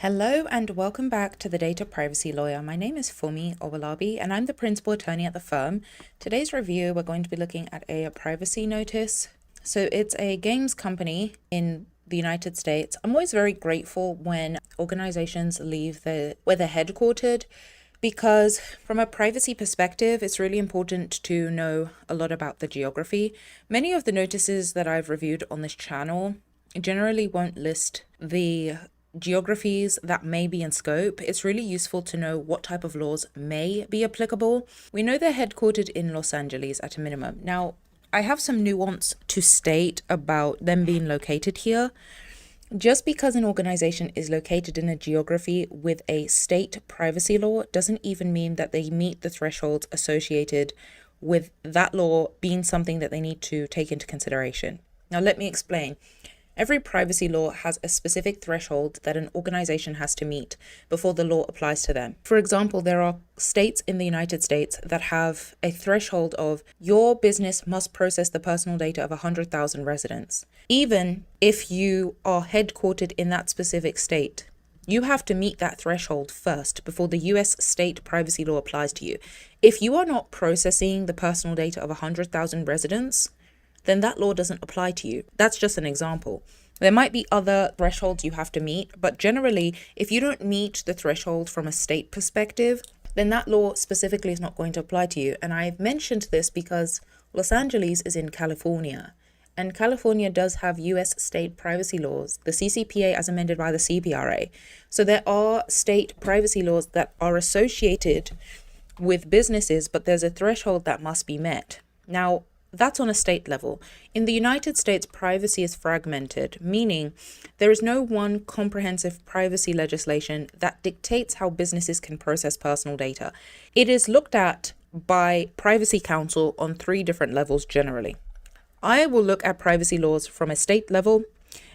Hello and welcome back to the Data Privacy Lawyer. My name is Funmi Owolabi and I'm the principal attorney at the firm. Today's review, we're going to be looking at a privacy notice. So it's a games company in the United States. I'm always very grateful when organizations leave where they're headquartered, because from a privacy perspective, it's really important to know a lot about the geography. Many of the notices that I've reviewed on this channel generally won't list the geographies that may be in scope. It's really useful to know what type of laws may be applicable. We know they're headquartered in Los Angeles at a minimum. Now, I have some nuance to state about them being located here. Just because an organization is located in a geography with a state privacy law doesn't even mean that they meet the thresholds associated with that law being something that they need to take into consideration. Now, let me explain. Every privacy law has a specific threshold that an organization has to meet before the law applies to them. For example, there are states in the United States that have a threshold of your business must process the personal data of 100,000 residents. Even if you are headquartered in that specific state, you have to meet that threshold first before the US state privacy law applies to you. If you are not processing the personal data of 100,000 residents, then that law doesn't apply to you. That's just an example. There might be other thresholds you have to meet, but generally, if you don't meet the threshold from a state perspective, then that law specifically is not going to apply to you. And I've mentioned this because Los Angeles is in California, and California does have US state privacy laws, the CCPA as amended by the CPRA. So there are state privacy laws that are associated with businesses, but there's a threshold that must be met. Now, that's on a state level. In the United States, privacy is fragmented, meaning there is no one comprehensive privacy legislation that dictates how businesses can process personal data. It is looked at by Privacy Counsel on 3 different levels generally. I will look at privacy laws from a state level,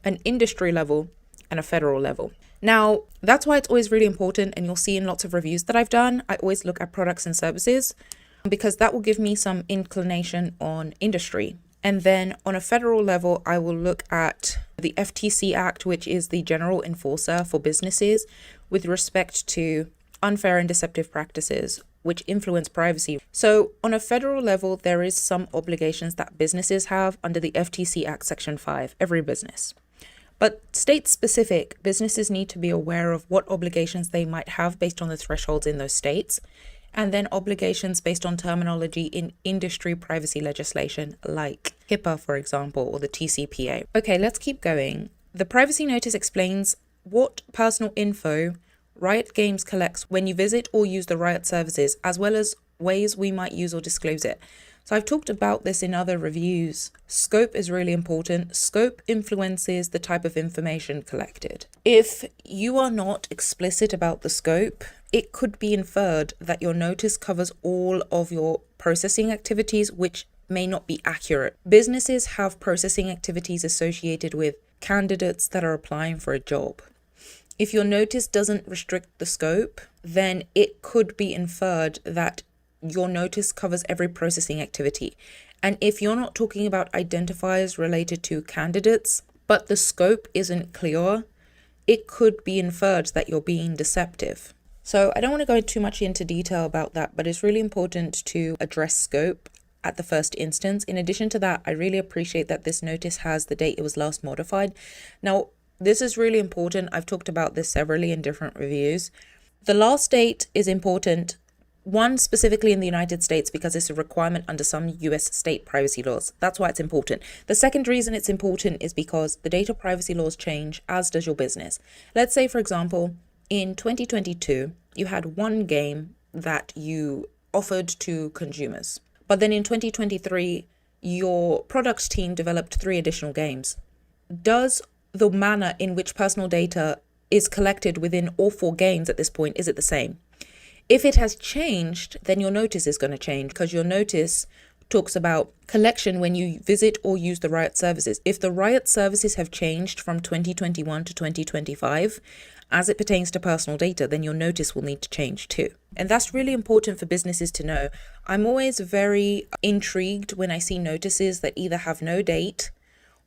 an industry level, and a federal level. Now, that's why it's always really important, and you'll see in lots of reviews that I've done, I always look at products and services, because that will give me some inclination on industry. And then on a federal level, I will look at the FTC Act, which is the general enforcer for businesses with respect to unfair and deceptive practices, which influence privacy. So on a federal level, there is some obligations that businesses have under the FTC Act Section 5, every business. But state-specific, businesses need to be aware of what obligations they might have based on the thresholds in those states, and then obligations based on terminology in industry privacy legislation like HIPAA, for example, or the TCPA. Okay, let's keep going. The privacy notice explains what personal info Riot Games collects when you visit or use the Riot services, as well as ways we might use or disclose it. So I've talked about this in other reviews. Scope is really important. Scope influences the type of information collected. If you are not explicit about the scope, it could be inferred that your notice covers all of your processing activities, which may not be accurate. Businesses have processing activities associated with candidates that are applying for a job. If your notice doesn't restrict the scope, then it could be inferred that your notice covers every processing activity. And if you're not talking about identifiers related to candidates, but the scope isn't clear, it could be inferred that you're being deceptive. So I don't want to go too much into detail about that, but it's really important to address scope at the first instance. In addition to that, I really appreciate that this notice has the date it was last modified. Now, this is really important. I've talked about this severally in different reviews. The last date is important. One, specifically in the United States, because it's a requirement under some US state privacy laws. That's why it's important. The second reason it's important is because the data privacy laws change, as does your business. Let's say, for example, in 2022, you had one game that you offered to consumers. But then in 2023, your product team developed 3 additional games. Does the manner in which personal data is collected within all 4 games at this point, is it the same? If it has changed, then your notice is going to change, because your notice talks about collection when you visit or use the Riot services. If the Riot services have changed from 2021 to 2025, as it pertains to personal data, then your notice will need to change too. And that's really important for businesses to know. I'm always very intrigued when I see notices that either have no date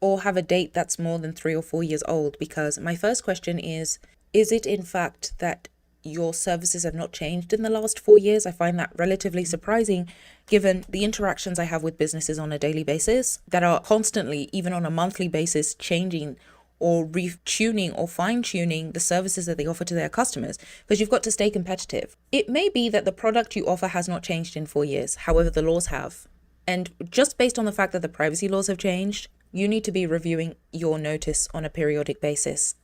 or have a date that's more than 3 or 4 years old, because my first question is, Is it in fact that your services have not changed in the last 4 years? I find that relatively surprising given the interactions I have with businesses on a daily basis that are constantly, even on a monthly basis, changing or retuning or fine-tuning the services that they offer to their customers, because you've got to stay competitive. It may be that the product you offer has not changed in 4 years, however, the laws have. And just based on the fact that the privacy laws have changed, you need to be reviewing your notice on a periodic basis.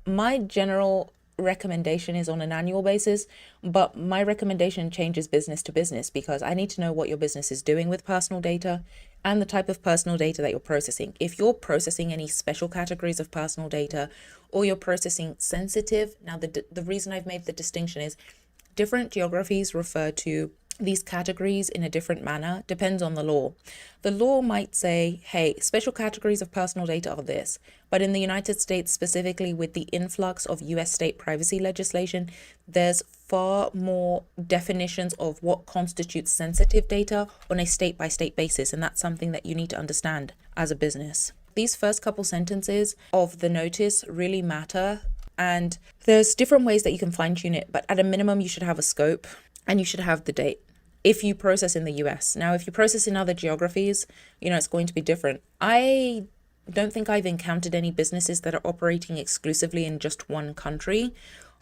My general recommendation is on an annual basis, but my recommendation changes business to business because I need to know what your business is doing with personal data and the type of personal data that you're processing. If you're processing any special categories of personal data or you're processing sensitive, now the reason I've made the distinction is different geographies refer to these categories in a different manner, depends on the law. The law might say, hey, special categories of personal data are this, but in the United States, specifically with the influx of US state privacy legislation, there's far more definitions of what constitutes sensitive data on a state-by-state basis, and that's something that you need to understand as a business. These first couple sentences of the notice really matter, and there's different ways that you can fine-tune it, but at a minimum, you should have a scope and you should have the date if you process in the US. Now, if you process in other geographies, it's going to be different. I don't think I've encountered any businesses that are operating exclusively in just one country.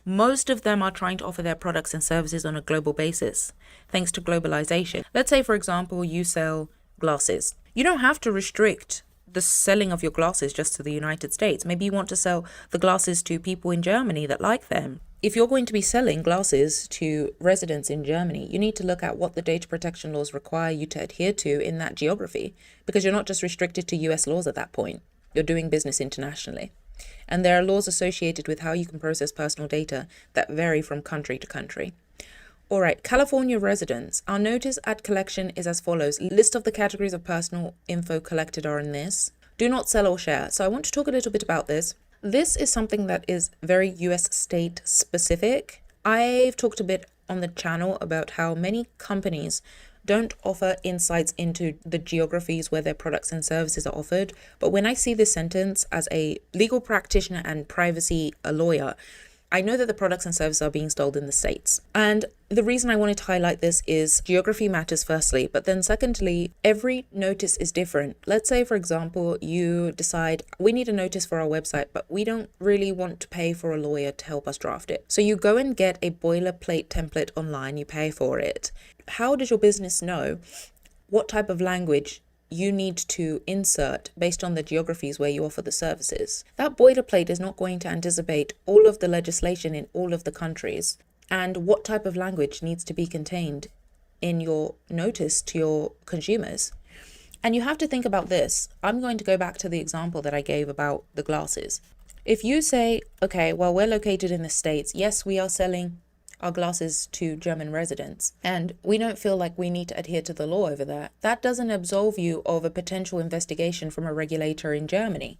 Most of them are trying to offer their products and services on a global basis, thanks to globalization. Let's say, for example, you sell glasses. You don't have to restrict the selling of your glasses just to the United States. Maybe you want to sell the glasses to people in Germany that like them. If you're going to be selling glasses to residents in Germany, you need to look at what the data protection laws require you to adhere to in that geography, because you're not just restricted to US laws at that point. You're doing business internationally. And there are laws associated with how you can process personal data that vary from country to country. All right, California residents. Our notice at collection is as follows. List of the categories of personal info collected are in this. Do not sell or share. So I want to talk a little bit about this. This is something that is very US state specific. I've talked a bit on the channel about how many companies don't offer insights into the geographies where their products and services are offered. But when I see this sentence as a legal practitioner and privacy lawyer, I know that the products and services are being sold in the States. And the reason I wanted to highlight this is geography matters firstly, but then secondly, every notice is different. Let's say, for example, you decide we need a notice for our website, but we don't really want to pay for a lawyer to help us draft it. So you go and get a boilerplate template online, you pay for it. How does your business know what type of language you need to insert based on the geographies where you offer the services? That boilerplate is not going to anticipate all of the legislation in all of the countries and what type of language needs to be contained in your notice to your consumers. And you have to think about this. I'm going to go back to the example that I gave about the glasses. If you say, okay, well, we're located in the States. Yes, we are selling our glasses to German residents, and we don't feel like we need to adhere to the law over there. That doesn't absolve you of a potential investigation from a regulator in Germany.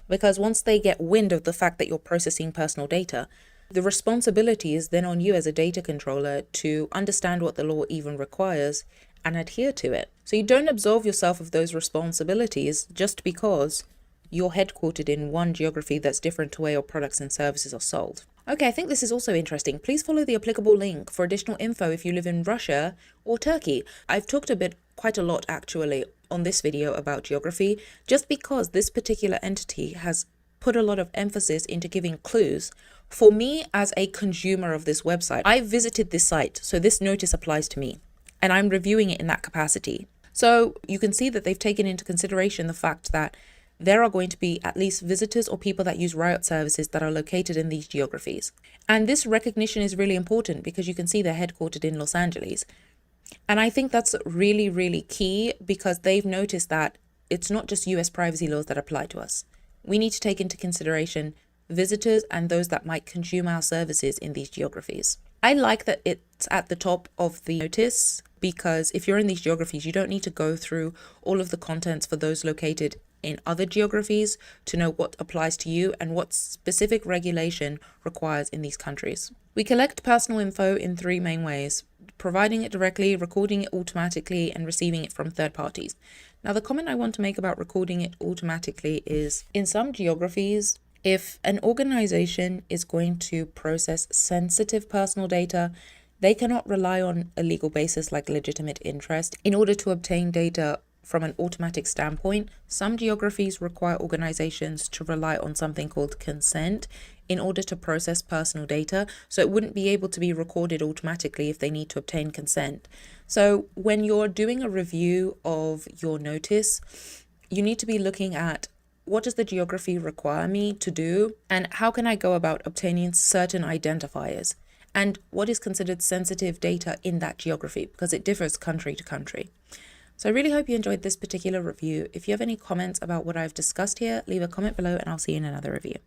Because once they get wind of the fact that you're processing personal data, the responsibility is then on you as a data controller to understand what the law even requires and adhere to it. So you don't absolve yourself of those responsibilities just because you're headquartered in one geography that's different to where your products and services are sold. Okay, I think this is also interesting. Please follow the applicable link for additional info if you live in Russia or Turkey. I've talked quite a lot actually on this video about geography, just because this particular entity has put a lot of emphasis into giving clues. For me as a consumer of this website, I visited this site, so this notice applies to me, and I'm reviewing it in that capacity. So you can see that they've taken into consideration the fact that there are going to be at least visitors or people that use Riot services that are located in these geographies. And this recognition is really important because you can see they're headquartered in Los Angeles. And I think that's really, really key because they've noticed that it's not just US privacy laws that apply to us. We need to take into consideration visitors and those that might consume our services in these geographies. I like that it's at the top of the notice because if you're in these geographies, you don't need to go through all of the contents for those located in other geographies to know what applies to you and what specific regulation requires in these countries. We collect personal info in 3 main ways: providing it directly, recording it automatically, and receiving it from third parties. Now, the comment I want to make about recording it automatically is in some geographies, If an organization is going to process sensitive personal data, they cannot rely on a legal basis like legitimate interest in order to obtain data from an automatic standpoint. Some geographies require organizations to rely on something called consent in order to process personal data, so it wouldn't be able to be recorded automatically if they need to obtain consent. So when you're doing a review of your notice, you need to be looking at what does the geography require me to do, and how can I go about obtaining certain identifiers, and what is considered sensitive data in that geography, because it differs country to country. So I really hope you enjoyed this particular review. If you have any comments about what I've discussed here, leave a comment below and I'll see you in another review.